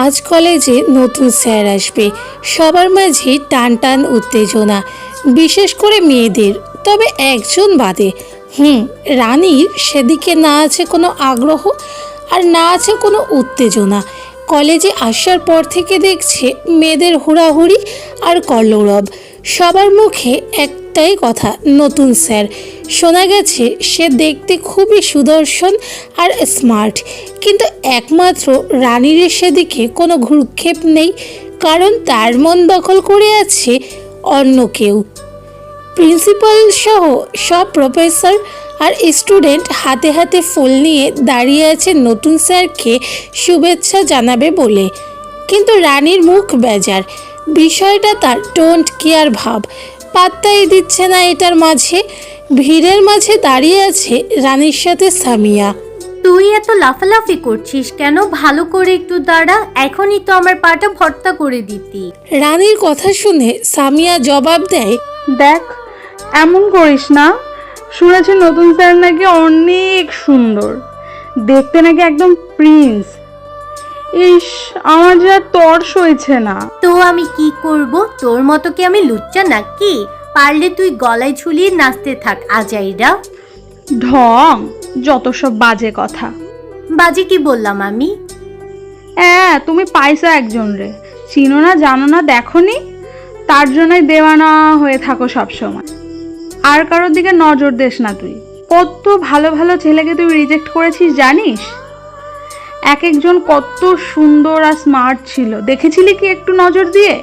আজ কলেজে নতুন স্যার আসবে, সবার মাঝে টান টান উত্তেজনা, বিশেষ করে মেয়েদের। তবে একজন বাদে, রানীর সেদিকে না আছে কোনো আগ্রহ আর না আছে কোনো উত্তেজনা। কলেজে আসার পর থেকে দেখছে মেয়েদের হুড়াহুড়ি আর কলরব। সবার মুখে একটাই কথা, নতুন স্যার। শোনা গেছে সে দেখতে খুবই সুদর্শন আর স্মার্ট, কিন্তু একমাত্র রানীর সেদিকে কোনো ভ্রুক্ষেপ নেই, কারণ তার মন দখল করে আছে অন্য কেউ। প্রিন্সিপাল সহ সব প্রফেসর আর স্টুডেন্ট হাতে হাতে ফুল নিয়ে দাঁড়িয়ে আছে নতুন স্যারকে শুভেচ্ছা জানাবে বলে, কিন্তু রানীর মুখ বেজার। বিষয়টা তার ডোন্ট কেয়ার ভাব, পাত্তাই দিচ্ছে না এটার মাঝে। ভিড়ের মাঝে দাঁড়িয়ে আছে রানীর সাথে সামিয়া। তুই এত লাফালাফি করছিস কেন? ভালো করে একটু দাঁড়া, এখনই তো আমার পাটা ভর্তা করে দিতি। রানীর কথা শুনে সামিয়া জবাব দেয়, দেখ, এমন করিস না। শুনেছি নতুন স্যার নাকি অনেক সুন্দর, দেখতে নাকি একদম প্রিন্স। ইস, আমার যা তর্স হয়েছে না। তো আমি কি করব? তোর মতো কি আমি লুচ্চা নাকি? পারলে তুই গলায় ঝুলিয়ে নাচতে থাক আজাইরা। ঢং, যত সব বাজে কথা। বাজে কি বললাম আমি? তুমি পাইছো একজন রে, চিনো না জানো না দেখনি, তার জন্যই দেওয়ানা হয়ে থাকো সব সময়। আর কারোর দিকে নজর দিস না তুই। কত ভালো ভালো ছেলেকে তুই রিজেক্ট করেছিস জানিস? এক একজন কত সুন্দর আর স্মার্ট ছিল, দেখেছিলি কি একটু নজর দিয়ে?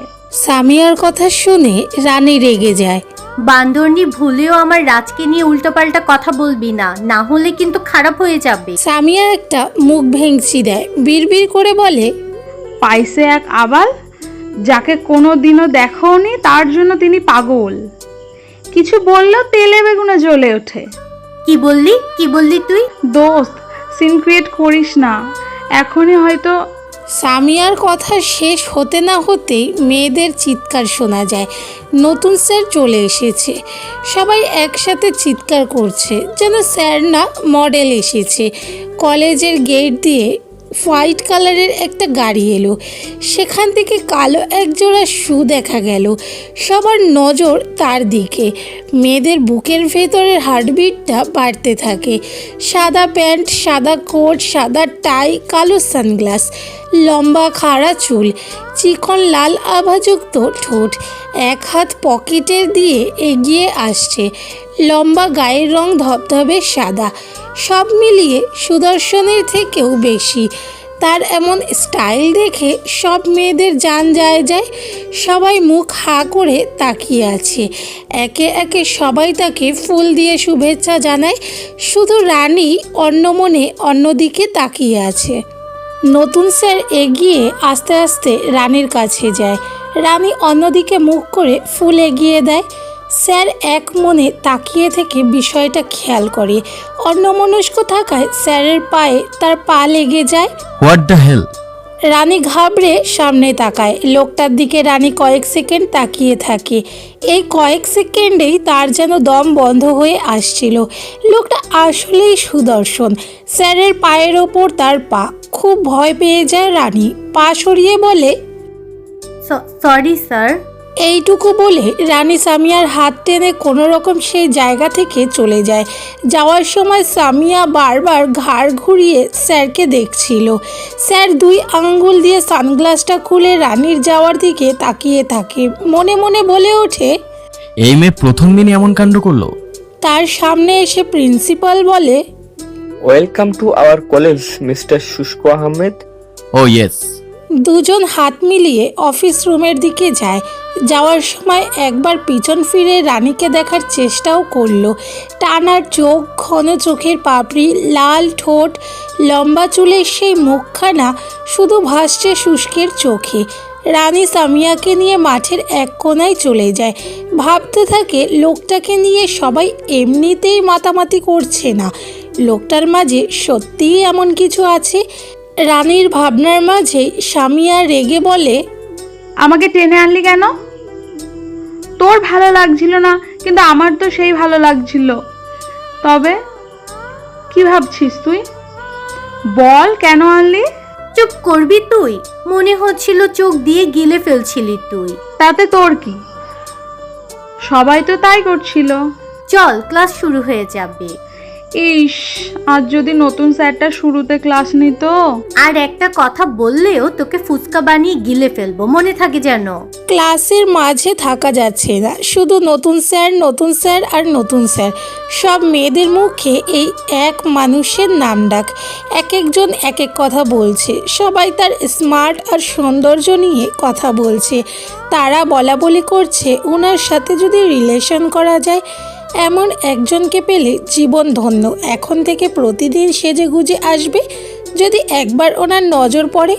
সামিয়ার কথা শুনে রানী রেগে যায়। বান্দরনি, ভুলেও আমার রাজকে নিয়ে উল্টোপাল্টা কথা বলবি না, না হলে কিন্তু খারাপ হয়ে যাবে। সামিয়া একটা মুখ ভেঙচি দেয়, বিড়বিড় করে বলে, পাইছে এক আবাল, যাকে কোনো দিনও দেখোনি, তার জন্য তিনি পাগল। কিছু বললেও তেলে বেগুনে জ্বলে ওঠে। কি বললি তুই? দোস্ত, সিন ক্রিয়েট করিস না, এখনই হয়তো। সামিয়ার কথা শেষ হতে না হতেই মেয়েদের চিৎকার শোনা যায়, নতুন স্যার চলে এসেছে। সবাই একসাথে চিৎকার করছে, যেন স্যার না মডেল এসেছে। কলেজের গেট দিয়ে হোয়াইট কালারের একটা গাড়ি এলো, সেখান থেকে কালো একজোড়া শু দেখা গেল। সবার নজর তার দিকে। মেয়েদের বুকের ভেতরের হার্টবিটটা বাড়তে থাকে। সাদা প্যান্ট, সাদা কোট, সাদা টাই, কালো সানগ্লাস, লম্বা খাড়া চুল, চিকন লাল আভাযুক্ত ঠোঁট, এক হাত পকেটের দিয়ে এগিয়ে আসছে। লম্বা গায়ের রং ধবধবে সাদা, সব মিলিয়ে সুদর্শনের থেকেও বেশি। তার এমন স্টাইল দেখে সব মেয়েদের জান যায়। সবাই মুখ হা করে তাকিয়ে আছে। একে একে সবাই তাকে ফুল দিয়ে শুভেচ্ছা জানায়, শুধু রানী অন্য মনে অন্যদিকে তাকিয়ে আছে। নতুন স্যার এগিয়ে আস্তে আস্তে রানীর কাছে যায়। রানী অন্যদিকে মুখ করে ফুল এগিয়ে দেয়। স্যার এক মনে তাকিয়ে থেকে বিষয়টা খেয়াল করে। অন্যমনস্ক থাকায় স্যারের পায়ে তার পা লেগে যায়। What the hell? রানী ঘাবড়ে সামনে তাকায়। লোকটার দিকে রানী কয়েক সেকেন্ড তাকিয়ে থাকে। এই কয়েক সেকেন্ডেই তার যেন দম বন্ধ হয়ে আসছিল। লোকটা আসলেই সুদর্শন। স্যারের পায়ের ওপর তার পা। খুব ভয় পেয়ে যায় রানী, পা সরিয়ে বলে, সরি স্যার। এইটুকু বলে রানী সামিয়ার হাত টেনে কোনো রকম সেই জায়গা থেকে চলে যায়। যাওয়ার সময় সামিয়া বারবার ঘাড় ঘুরিয়ে স্যারকে দেখছিল। স্যার দুই আঙ্গুল দিয়ে সানগ্লাসটা খুলে রানীর যাওয়ার দিকে তাকিয়ে থাকে। মনে মনে বলে ওঠে, এই মেয়ে প্রথম দিনই এমন কাণ্ড করলো। তার সামনে এসে প্রিন্সিপাল বলে, welcome to our college mister Shushko Ahmed. ও ইয়েস। দুজন হাত মিলিয়ে অফিস রুমের দিকে যায়। যাওয়ার সময় একবার পিছন ফিরে রানীকে দেখার চেষ্টাও করলো। টানার চোখ, ঘন চোখের পাপড়ি, লাল ঠোঁট, লম্বা চুলের সেই মুখখানা শুধু ভাসছে শুষ্কের চোখে। রানী সামিয়াকে নিয়ে মাঠের এক কোণায় চলে যায়। ভাবতে থাকে, লোকটাকে নিয়ে সবাই এমনিতেই মাতামাতি করছে না, লোকটার মাঝে সত্যিই এমন কিছু আছে। রানীর ভাবনার মাঝে সামিয়া রেগে বলে, আমাকে টেনে আনলি কেন? তোর ভালো লাগছিল না, কিন্তু আমার তো সেই ভালো লাগছিল। তবে কি ভাবছিস তুই? বল, কেন আনলি? চুপ চুপ করবি তুই? মনে হচ্ছিল চোখ দিয়ে গিলে ফেলছিলি তুই। তাতে তোর কি? সবাই তো তাই করছিল। চল, ক্লাস শুরু হয়ে যাবে। ইস, আজ যদি নতুন স্যারটা শুরুতে ক্লাস নিত। আর একটা কথা বললেও তোকে ফুচকা বানিয়ে গিলে ফেলবো, মনে থাকে যেন। ক্লাসের মাঝে থাকা যাচ্ছে না, শুধু নতুন স্যার নতুন স্যার আর নতুন স্যার। সব মেয়েদের মুখে এই এক মানুষের নাম ডাক। এক একজন এক এক কথা বলছে, সবাই তার স্মার্ট আর সৌন্দর্য নিয়ে কথা বলছে। তারা বলা বলি করছে ওনার সাথে যদি রিলেশন করা যায়, এমন একজনকে পেলে জীবন ধন্য। এখন থেকে প্রতিদিন সেজেগুজে আসবে, যদি একবার ওনার নজর পড়ে।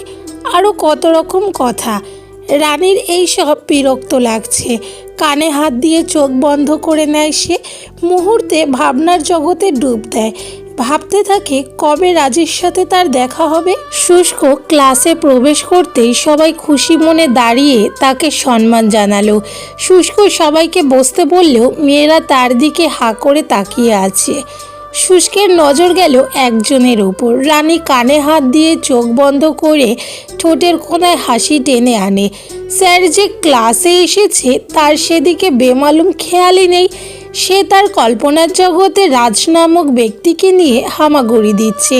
আরও কত রকম কথা। রানীর এই সব বিরক্ত লাগছে। কানে হাত দিয়ে চোখ বন্ধ করে নেয় সে। মুহূর্তে ভাবনার জগতে ডুব দেয়। ভাবতে থাকে কবে রাজের সাথে তার দেখা হবে। শুষ্ক ক্লাসে প্রবেশ করতেই সবাই খুশি মনে দাঁড়িয়ে তাকে সম্মান জানালো। শুষ্ক সবাইকে বসতে বললেও মেয়েরা তার দিকে হাঁ করে তাকিয়ে আছে। শুষ্কের নজর গেল একজনের উপর। রানী কানে হাত দিয়ে চোখ বন্ধ করে ঠোঁটের কোণায় হাসি টেনে আনে। স্যার যে ক্লাসে এসেছে তার সেদিকে বেমালুম খেয়ালই নেই। সে তার কল্পনার জগতে রাজ নামক ব্যক্তিকে নিয়ে হামাগুড়ি দিচ্ছে।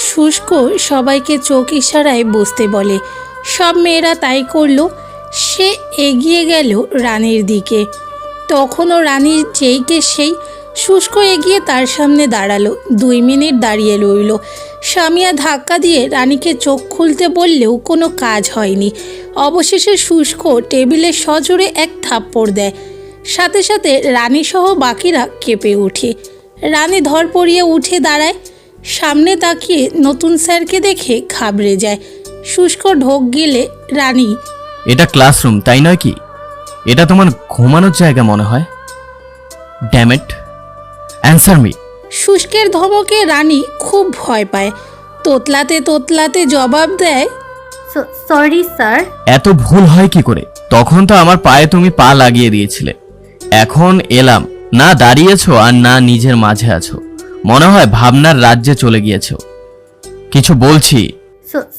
শুষ্ক সবাইকে চোখ ইশারায় বসতে বলে। সব মেয়েরা তাই করলো। সে এগিয়ে গেল রানীর দিকে। তখনও রানী যেইকে সেই। শুষ্ক এগিয়ে তার সামনে দাঁড়ালো। 2 মিনিট দাঁড়িয়ে রইল। সামিয়া ধাক্কা দিয়ে রানীকে চোখ খুলতে বললেও কোনো কাজ হয়নি। অবশেষে শুষ্ক টেবিলে সজোরে এক থাপ্পড় দেয়। সাথে সাথে রানীসহ বাকিরা কেঁপে ওঠে। রানী ধরপড়িয়ে উঠে দাঁড়ায়। সামনে তাকিয়ে নতুন স্যারকে দেখে ঘাবড়ে যায়। শুষ্ক ঢোক গেলে রানী, এটা ক্লাসরুম তাই নয় কি? এটা তোমার ঘুমানোর জায়গা মনে হয়। Damn it, answer me. শুষ্কের ধমকে রানী খুব ভয় পায়। তোতলাতে তোতলাতে জবাব দেয়, সরি স্যার। এত ভুল হয় কি করে? তখন তো আমার পায়ে তুমি পা লাগিয়ে দিয়েছিলে। এখন এলাম, না দাঁড়িয়েছো আর না নিজের মাঝে আছো। মনে হয় ভাবনার রাজ্যে চলে গিয়েছো। কিছু বলছি।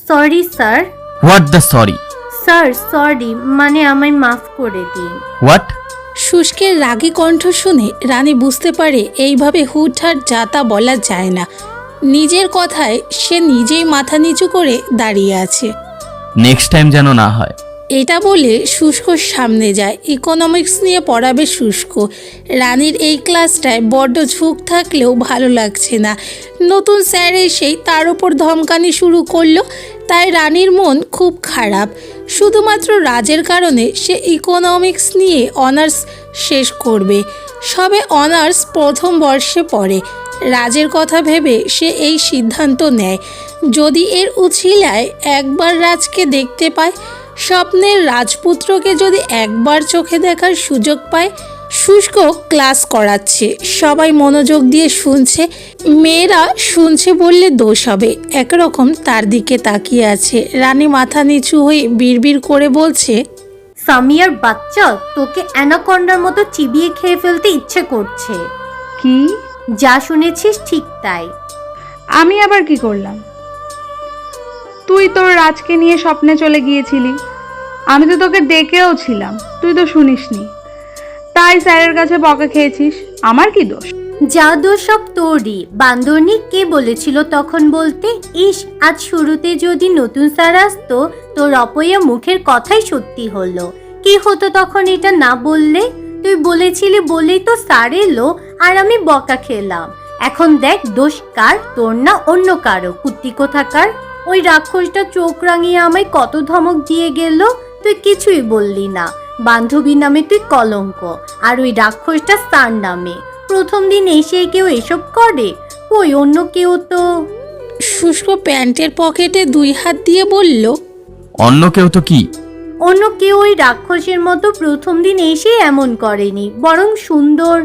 Sorry sir. What the sorry? Sir sorry, মানে আমায় মাফ করে দিন। হোয়াট? শুষ্কের রাগী কণ্ঠ শুনে রানী বুঝতে পারে এইভাবে হুটহাট যাতা বলা যায় না। নিজের কথায় সে নিজেই মাথা নিচু করে দাঁড়িয়ে আছে। নেক্সট টাইম যেন না হয়। এটা বলে শুষ্কর সামনে যায়। ইকোনমিক্স নিয়ে পড়াবে শুষ্ক। রানীর এই ক্লাসটায় বড্ড ঝুঁক থাকলেও ভালো লাগছে না। নতুন স্যার এসেই তার ওপর ধমকানি শুরু করলো। তাই রানীর মন খুব খারাপ। শুধুমাত্র রাজের কারণে সে ইকোনমিক্স নিয়ে অনার্স শেষ করবে। সবে অনার্স প্রথম বর্ষে পড়ে। রাজের কথা ভেবে সে এই সিদ্ধান্ত নেয়, যদি এর উছিলায় একবার রাজকে দেখতে পায়, স্বপ্নের রাজপুত্রকে যদি একবার চোখে দেখার সুযোগ পায়। শুষ্ক ক্লাস করাচ্ছে, সবাই মনোযোগ দিয়ে শুনছে। মেয়েরা শুনছে বললে দোষ হবে, একরকম তার দিকে তাকিয়ে আছে। রানী মাথা নিচু হয়ে বিড়বিড় করে বলছে, সামিয়ার বাচ্চা, তোকে অ্যানাকন্ডার মতো চিবিয়ে খেয়ে ফেলতে ইচ্ছে করছে। কি? যা শুনেছিস ঠিক তাই। আমি আবার কি করলাম? তুই তোর রাজকে নিয়ে স্বপ্নে চলে গিয়েছিলি। আমি তো তোকে ডেকেও ছিলাম, তুই তো শুনিসনি। তাই স্যারের কাছে বকা খেয়েছিস। আমার কি দোষ? যা দোষ সব তোরই। বান্দরনি কে বলেছিল তখন বলতে? ইস, আজ শুরুতে যদি নতুন স্যার আসতো, তোর অপয়া মুখের কথাই সত্যি হলো। কি হতো তখন এটা না বললে? তুই বলেছিলি বলেই তো স্যার এলো আর আমি বকা খেলাম। এখন দেখ দোষ কার, তোর না অন্য কারো। কুত্তি কোথাকার। ওই রাক্ষসটা চোখ রাঙিয়ে আমায় কত ধমক দিয়ে গেল, তুই কিছুই বললি না। বান্ধবী নামে তুই কলঙ্ক, আর ওই রাক্ষসটা স্যার নামে। প্রথম দিন এসে কেউ এসব করে? ওই অন্য কেউ তো। শুষ্ক প্যান্টের পকেটে 2 হাত দিয়ে বলল, অন্য কেউ তো কি? অন্য কেউ ওই রাক্ষসের মতো প্রথম দিন এসে এমন করেনি, বরং সুন্দর।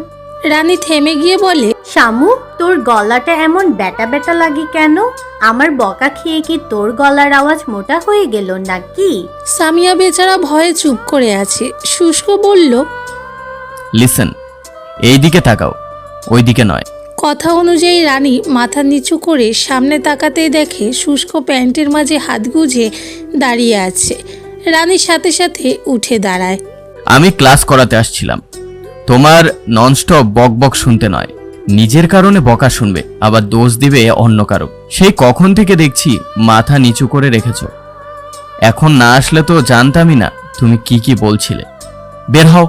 রানী থেমে গিয়ে বলে, শামু, তোর গলাটা এমন ব্যাটা ব্যাটা লাগে কেন? আমার বকা খেয়ে কি তোর গলার আওয়াজ মোটা হয়ে গেল নাকি? সামিয়া বেচারা ভয়ে চুপ করে আছে। শুষ্ক বলল, লিসেন, এই দিকে তাকাও, ওই দিকে নয়। কথা অনুযায়ী রানী মাথা নিচু করে সামনে তাকাতেই দেখে শুষ্ক প্যান্টের মাঝে হাত গুজে দাঁড়িয়ে আছে। রানীর সাথে সাথে উঠে দাঁড়ায়। আমি ক্লাস করাতে আসছিলাম, তোমার ননস্টপ বক বক শুনতে নয়। নিজের কারণে বকা শুনবে, আবার দোষ দিবে অন্য কারো। সেই কখন থেকে দেখছি মাথা নিচু করে রেখেছ। এখন না আসলে তো জানতামই না তুমি কি বলছিলে। বের হও।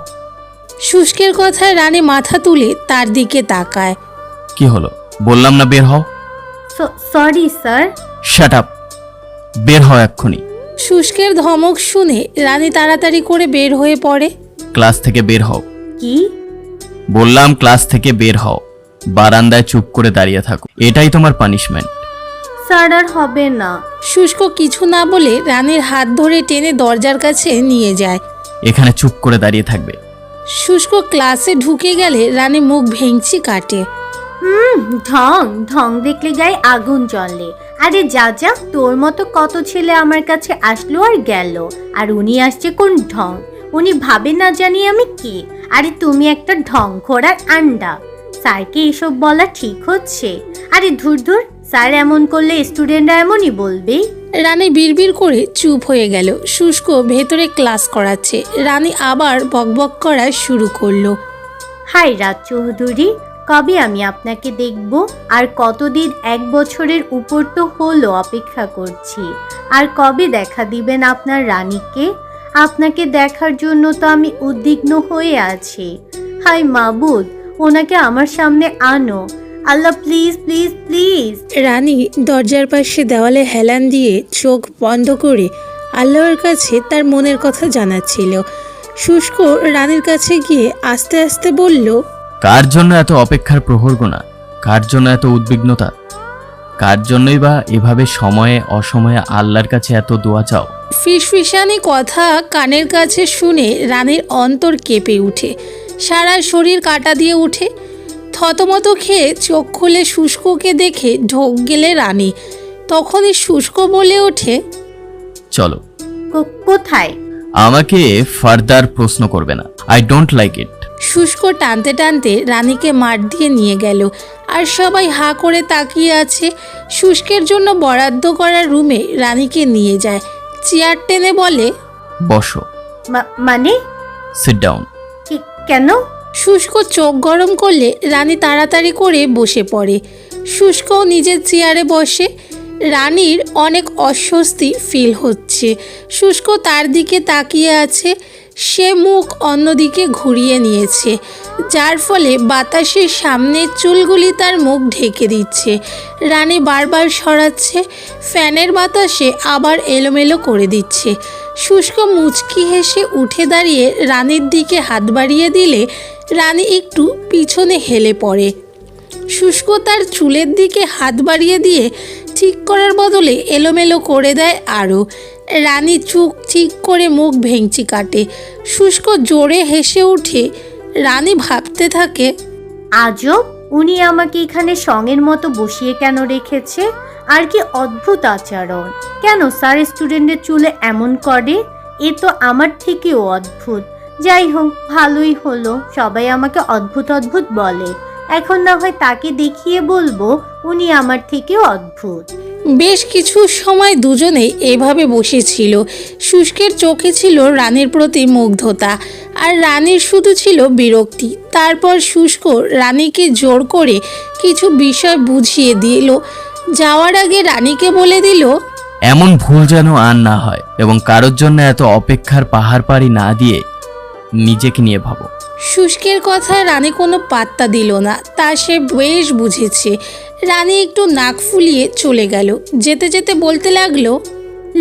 শুষ্কের কথায় রানী মাথা তুলে তার দিকে তাকায়। কি হলো? বললাম না বের হও। Sorry sir. শাট আপ, বের হও এক্ষুনি। শুষ্কের ধমক শুনে রানী তাড়াতাড়ি করে বের হয়ে পড়ে। ক্লাস থেকে বের হও। কি? বললাম ক্লাস থেকে বের হও। বারান্দায় চুপ করে দাঁড়িয়ে থাকো, এটাই তোমার পানিশমেন্ট। স্যার আর হবে না। শুষ্ক কিছু না বলে রানীর হাত ধরে টেনে দরজার কাছে নিয়ে যায়। এখানে চুপ করে দাঁড়িয়ে থাকবে। শুষ্ক ক্লাসে ঢুকে গেলে রানী মুখ ভেঙচি কাটে। ঢং ঢং দেখলে গায়ে আগুন জ্বলে। আরে যা যা, তোর মতো কত ছেলে আমার কাছে আসলো আর গেল, আর উনি আসছে কোন ঢং? উনি ভাবে না জানি আমি কে। আরে তুমি একটা ঢং ঘোড়ার আন্ডা। স্যারকে এসব বলা ঠিক হচ্ছে? আরে ধুর ধুর, স্যার এমন করলে স্টুডেন্টরা এমনই বলবে। রানী বিড়বিড় করে চুপ হয়ে গেল। শুষ্ক ভেতরে ক্লাস করাচ্ছে। রানী আবার বকবক করা শুরু করলো। হাই রাজ চৌধুরী, কবে আমি আপনাকে দেখব? আর কতদিন? 1 বছরের উপর তো হলো অপেক্ষা করছি। আর কবে দেখা দিবেন আপনার রানীকে? আপনাকে দেখার জন্য তো আমি উদ্বিগ্ন হয়ে আছি। হাই মাবুদ, ওনাকে আমার সামনে আনো। আল্লাহ প্লিজ প্লিজ প্লিজ। রানী দরজার পাশে দেওয়ালে হেলান দিয়ে চোখ বন্ধ করে আল্লাহর কাছে তার মনের কথা জানাচ্ছিল। শুষ্ক রানীর কাছে গিয়ে আস্তে আস্তে বলল, কার জন্য এত অপেক্ষার প্রহর গোনা? কার জন্য এত উদ্বিগ্নতা? কার জন্যই বা এভাবে সময়ে অসময়ে আল্লাহর কাছে এত দোয়া চাও? ফিসফিসানি কথা কানের কাছে শুনে রানীর অন্তর কেঁপে উঠে, সারা শরীর কাটা দিয়ে উঠে। থতমত খেয়ে চোখ খুলে শুষ্ককে দেখে ঢোক গেলে রানী। তখনই শুষ্ক বলে ওঠে, চলো। কোথায়? আমাকে ফার্দার প্রশ্ন করবে না, আই ডোন্ট লাইক ইট। শুষ্ক টানতে টানতে রানীকে মাঠ দিয়ে নিয়ে গেল। আর সবাই হাঁ করে তাকিয়ে আছে। শুষ্কের জন্য বরাদ্দ করা রুমে রানীকে নিয়ে যায়। চেয়ার টেনে বলে, বসো। মানে? Sit down. কেন? শুষ্ক চোখ গরম করলে রানী তাড়াতাড়ি করে বসে পড়ে। শুষ্কও নিজের চেয়ারে বসে। রানীর অনেক অস্বস্তি ফিল হচ্ছে। শুষ্ক তার দিকে তাকিয়ে আছে। সে মুখ অন্যদিকে ঘুরিয়ে নিয়েছে, যার ফলে বাতাসের সামনের চুলগুলি তার মুখ ঢেকে দিচ্ছে। রানী বারবার সরাচ্ছে, ফ্যানের বাতাসে আবার এলোমেলো করে দিচ্ছে। শুষ্ক মুচকি হেসে উঠে দাঁড়িয়ে রানীর দিকে হাত বাড়িয়ে দিলে রানী একটু পিছনে হেলে পড়ে। শুষ্ক তার চুলের দিকে হাত বাড়িয়ে দিয়ে ঠিক করার বদলে এলোমেলো করে দেয় আরও। রানী চুপ ঠিক করে মুখ ভেঙচি কাটে। শুষ্ক জোরে হেসে উঠে। রানী ভাবতে থাকে, আজব, উনি আমাকে এখানে সঙ্গের মতো বসিয়ে কেন রেখেছে? আর কি অদ্ভুত আচরণ! কেন স্যার স্টুডেন্টের চুলে এমন করে? এ তো আমার থেকেও অদ্ভুত। যাই হোক, ভালোই হলো, সবাই আমাকে অদ্ভুত অদ্ভুত বলে। এখন না হয় তাকে দেখিয়ে বলবো উনি আমার থেকেও অদ্ভুত। বেশ কিছু সময় দুজনেই এভাবে বসেছিল। শুষ্কের চোখে ছিল রানীর প্রতি মুগ্ধতা, আর রানীর শুধু ছিল বিরক্তি। তারপর শুষ্ক রানীকে জোর করে কিছু বিষয় বুঝিয়ে দিল। যাওয়ার আগে রানীকে বলে দিল, এমন ভুল যেন আর না হয়, এবং কারোর জন্য এত অপেক্ষার পাহাড় পাড়ি না দিয়ে নিজেকে নিয়ে ভাবো। শুষ্কের কথায় রানী কোনো পাত্তা দিল না, তা সে বেশ বুঝেছে। রানী একটু নাক ফুলিয়ে চলে গেল। যেতে যেতে বলতে লাগলো,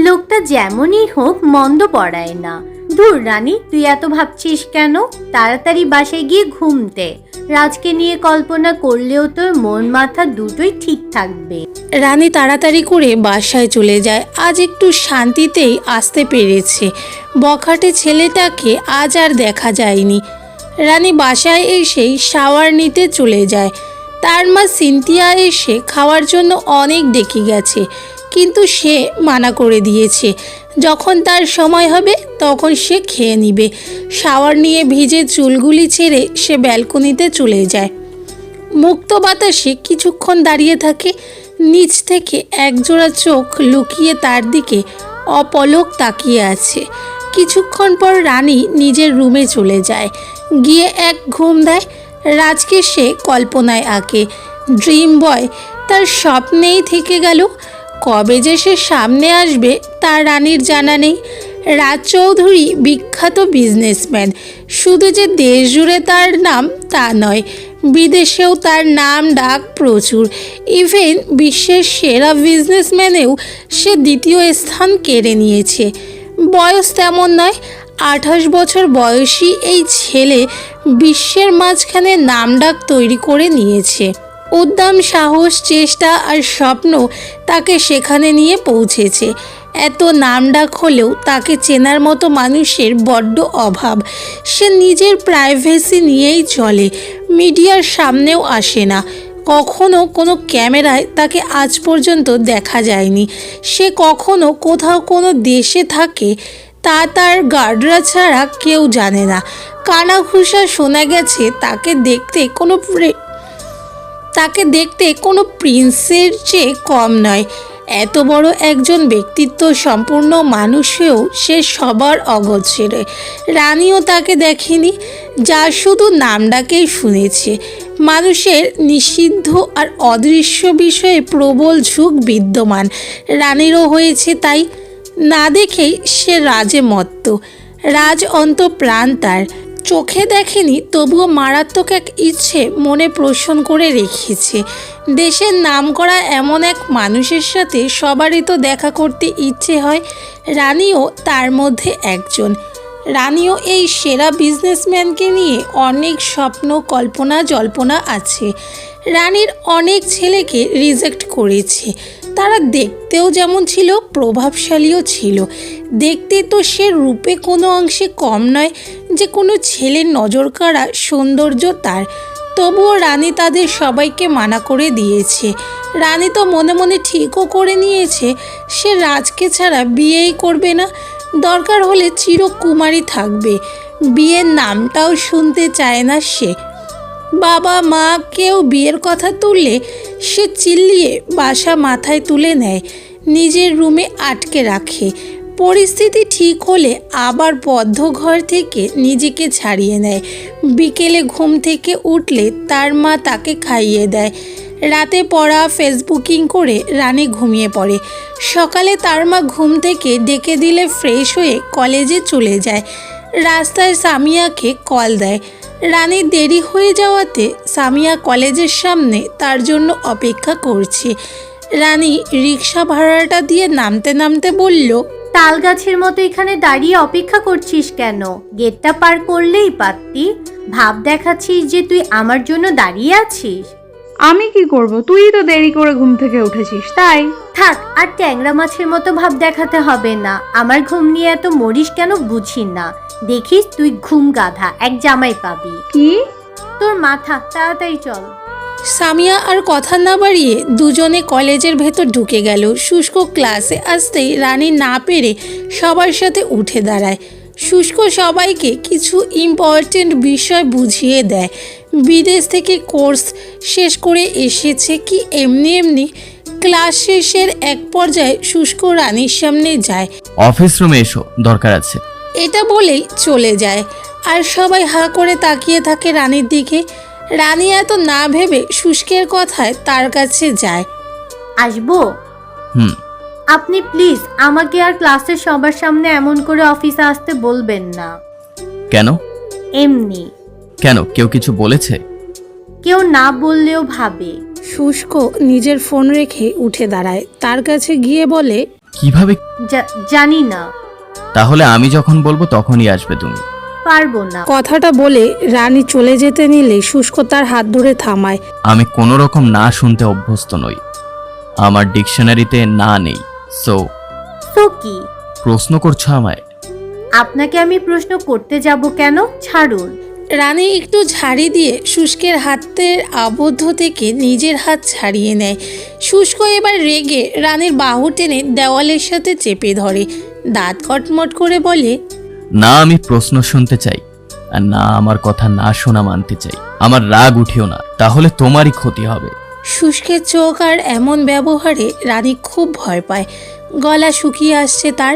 লোকটা যেমনই হোক মন্দ পড়ায় না। ধুর রানী, তুই এত ভাবছিস কেন? তাড়াতাড়ি বাসায় গিয়ে ঘুমতে। রাজকে নিয়ে কল্পনা করলেও তোর মন মাথা দুটোই ঠিক থাকবে। রানী তাড়াতাড়ি করে বাসায় চলে যায়। আজ একটু শান্তিতেই আসতে পেরেছে। বখাটে ছেলেটাকে আজ আর দেখা যায়নি। রানী বাসায় এসেই শাওয়ার নিতে চলে যায়। তার মা সিনথিয়া এসে খাওয়ার জন্য অনেক ডেকে গেছে, কিন্তু সে মানা করে দিয়েছে যখন তার সময় হবে তখন সে খেয়ে নিবে। শাওয়ার নিয়ে ভিজে চুলগুলি ছেড়ে সে ব্যালকনিতে চলে যায়। মুক্ত বাতাসে কিছুক্ষণ দাঁড়িয়ে থাকে, নিচ থেকে একজোড়া চোখ লুকিয়ে তার দিকে অপলক তাকিয়ে আছে। কিছুক্ষণ পর রানী নিজের রুমে চলে যায়, গিয়ে এক ঘুম দেয়। রাজকে সে কল্পনায় আঁকে, ড্রিম বয় তার স্বপ্নেই থেকে গেল। কবে যে সে সামনে আসবে তার রানীর জানা নেই। রাজ চৌধুরী বিখ্যাত বিজনেসম্যান, শুধু যে দেশ জুড়ে তার নাম তা নয়, বিদেশেও তার নাম ডাক প্রচুর। ইভেন বিশ্বের সেরা বিজনেসম্যানেও সে দ্বিতীয় স্থান কেড়ে নিয়েছে। বয়স তেমন নয়, 28 বছর বয়সী এই ছেলে বিশ্বের মাঝখানে নামডাক তৈরি করে নিয়েছে। উদ্যম, সাহস, চেষ্টা আর স্বপ্ন তাকে সেখানে নিয়ে পৌঁছেছে। এত নামডাক হলেও তাকে চেনার মতো মানুষের বড্ড অভাব। সে নিজের প্রাইভেসি নিয়েই চলে, মিডিয়ার সামনেও আসে না। কখনো কোনো ক্যামেরায় তাকে আজ পর্যন্ত দেখা যায়নি। সে কখনো কোথাও কোনো দেশে থাকে তা তার গার্ডরা ছাড়া কেউ জানে না। কানাঘুষা শোনা গেছে তাকে দেখতে কোনো প্রিন্সের চেয়ে কম নয়। এত বড় একজন ব্যক্তিত্ব সম্পূর্ণ মানুষ হয়েও সে সবার অগোচরে। রানীও তাকে দেখেনি, যা শুধু নামডাকেই শুনেছে। মানুষের নিষিদ্ধ আর অদৃশ্য বিষয়ে প্রবল ঝোঁক বিদ্যমান, রানীরও হয়েছে তাই। না দেখেই সে রাজে মত্ত। রাজ অন্তঃপ্রাণ তার, চোখে দেখেনি তবুও মারাত্মক এক ইচ্ছে মনে পোষণ করে রেখেছে। দেশের নামকরা এমন এক মানুষের সাথে সবারই তো দেখা করতে ইচ্ছে হয়, রানীও তার মধ্যে একজন। রানীও এই সেরা বিজনেসম্যানকে নিয়ে অনেক স্বপ্ন, কল্পনা জল্পনা আছে। রানীর অনেক ছেলেকে রিজেক্ট করেছে, তারা দেখতেও যেমন ছিল প্রভাবশালীও ছিল। দেখতে তো সে রূপে কোনো অংশে কম নয় যে কোনো ছেলের নজর কাড়া সৌন্দর্য তার। তবুও রানী তাদের সবাইকে মানা করে দিয়েছে। রানী তো মনে মনে ঠিকও করে নিয়েছে সে রাজকে ছাড়া বিয়েই করবে না, দরকার হলে চিরকুমারী থাকবে। বিয়ের নামটাও শুনতে চায় না সে। বাবা মা কেউ বিয়ের কথা তুললে সে চিল্লিয়ে বাসা মাথায় তুলে নেয়, নিজের রুমে আটকে রাখে। পরিস্থিতি ঠিক হলে আবার বদ্ধ ঘর থেকে নিজেকে ছাড়িয়ে নেয়। বিকেলে ঘুম থেকে উঠলে তার মা তাকে খাইয়ে দেয়। রাতে পড়া ফেসবুকিং করে রানী ঘুমিয়ে পড়ে। সকালে তার মা ঘুম থেকে ডেকে দিলে ফ্রেশ হয়ে কলেজে চলে যায়। রাস্তায় সামিয়াকে কল দেয়। রানীর দেরি হয়ে যাওয়াতে সামিয়া কলেজের সামনে তার জন্য অপেক্ষা করছে। রানী রিক্সা ভাড়াটা দিয়ে নামতে নামতে বলল, তাল গাছের মতো এখানে দাঁড়িয়ে অপেক্ষা করছিস কেন? গেটটা পার করলেই পারতি। ভাব দেখাচ্ছিস যে তুই আমার জন্য দাঁড়িয়ে আছিস। আমি কি করব, তুই তো দেরি করে ঘুম থেকে উঠেছিস তাই। থাক, আর ট্যাংরা মাছের মতো ভাব দেখাতে হবে না। আমার ঘুম নিয়ে এত মরিস কেন বুঝি না। দেখিস তুই ঘুম গাধা, এক জামাই পাবি। কি? তোর মাথা, তাড়াতাড়ি চল। সামিয়া আর কথা না বাড়িয়ে দুজনে কলেজের ভেতর ঢুকে গেল। শুষ্ক ক্লাসে আসতেই রানী না পেরে সবার সাথে উঠে দাঁড়ায়। শুষ্ক সবাইকে কিছু ইম্পর্টেন্ট বিষয় বুঝিয়ে দেয়। বিদেশ থেকে কোর্স শেষ করে এসেছে কি এমনি এমনি। ক্লাস শেষের এক পর্যায়ে শুষ্ক রানীর সামনে যায়। অফিস রুমে এসো, দরকার আছে। এটা বলেই চলে যায়, আর সবাই হাঁ করে তাকিয়ে থাকে রানীর দিকে। রানী এত না ভেবে শুষ্কের কথায় তার কাছে যায়। আসবো? হুম। আপনি প্লিজ আমাকে আর ক্লাসের সবার সামনে এমন করে অফিসে আসতে বলবেন না। কেন? এমনি। কেন, কেউ কিছু বলেছে? কেউ না বললেও ভাবে। শুষ্ক নিজের ফোন রেখে উঠে দাঁড়ায়, তার কাছে গিয়ে বলে, কিভাবে? জানি না। তাহলে আমি যখন বলবো তখনই আসবে তুমি। পারবো না। কথাটা বলে রানী চলে যেতে নিলে শুষ্ক তার হাত ধরে থামায়। আমি কোনো রকম না শুনতে অভ্যস্ত নই, আমার ডিকশনারিতে না নেই। সো কি প্রশ্ন করছো আমায়? আপনাকে আমি প্রশ্ন করতে যাব কেন? ছাড়ুন। রানী একটু ঝাড়ি দিয়ে শুষ্কের হাতের আবদ্ধ থেকে নিজের হাত ছাড়িয়ে নেয়। শুষ্ক এবার রেগে রানীর বাহু টেনে দেওয়ালের সাথে চেপে ধরে, দাঁত কটমট করে বলে, না, আমি প্রশ্ন শুনতে চাই। আর না আমার কথা না শোনা মানতে চাই। আমার রাগ উঠিও না, তাহলে তোমারই ক্ষতি হবে। শুষ্কের চোখ আর এমন ব্যবহারে রানী খুব ভয় পায়। গলা শুকিয়ে আসছে তার,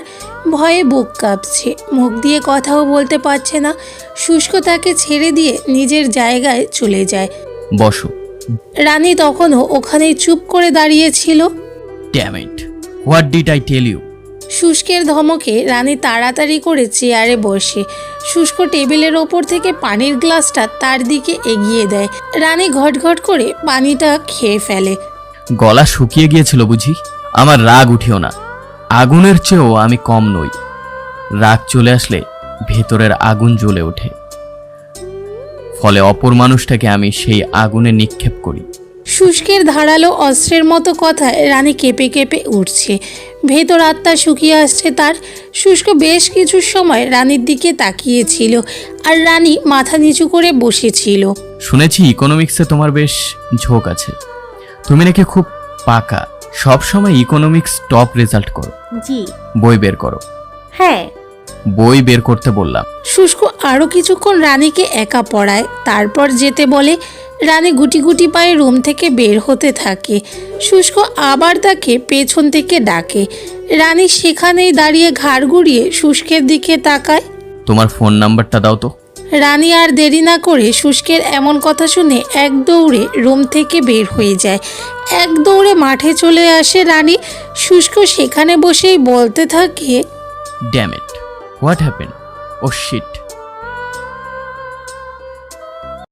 ভয়ে বুক কাঁপছে, মুখ দিয়ে কথাও বলতে পারছে না। শুষ্ক তাকে ছেড়ে দিয়ে নিজের জায়গায় চলে যায়। বসো। রানী তখনও ওখানেই চুপ করে দাঁড়িয়েছিল। Damn it, what did I tell you? শুষ্কের ধমকে রানী তাড়াতাড়ি করে চেয়ারে বসে। শুষ্ক টেবিলের ওপর থেকে পানির গ্লাসটা তার দিকে এগিয়ে দেয়। রানী ঘটঘট করে পানিটা খেয়ে ফেলে। গলা শুকিয়ে গিয়েছিল বুঝি? আমার রাগ উঠিও না, আগুনের চেয়েও আমি কম নই। রাগ চলে আসলে ভেতরের আগুন জ্বলে ওঠে, ফলে অপর মানুষটাকে আমি সেই আগুনে নিক্ষেপ করি। শুষ্কের ধারালো অস্ত্রের মতো কথায় রানী কেঁপে কেঁপে উঠছে, ভেতর আত্মা শুকিয়ে আসছে তার। শুষ্ক বেশ কিছু সময় রানীর দিকে তাকিয়েছিল, আর রানী মাথা নিচু করে বসেছিল। শুনেছি ইকোনমিক্সে তোমার বেশ ঝোঁক আছে, তুমি নাকি খুব পাকা, সব সময় ইকোনমিক্স টপ রেজাল্ট করো। জি। বই বের করো। হ্যাঁ। বই বের করতে বললাম। শুষ্ক আরও কিছুক্ষণ রানীকে একা পড়ায়, তারপর যেতে বলে। রানী গুটি গুটি পায়ে রুম থেকে বের হতে থাকে। শুষ্ক আবার তাকে পেছন থেকে ডাকে। রানী সেখানেই দাঁড়িয়ে ঘাড় ঘুরিয়ে শুষ্কের দিকে তাকায়। তোমার ফোন নাম্বারটা দাও তো। রানী আর দেরি না করে শুষ্কের এমন কথা শুনে এক দৌড়ে রুম থেকে বের হয়ে যায়। এক দৌড়ে মাঠে চলে আসে রানী। শুষ্ক সেখানে বসেই বলতে থাকে, damn it, what happen? Oh sheet,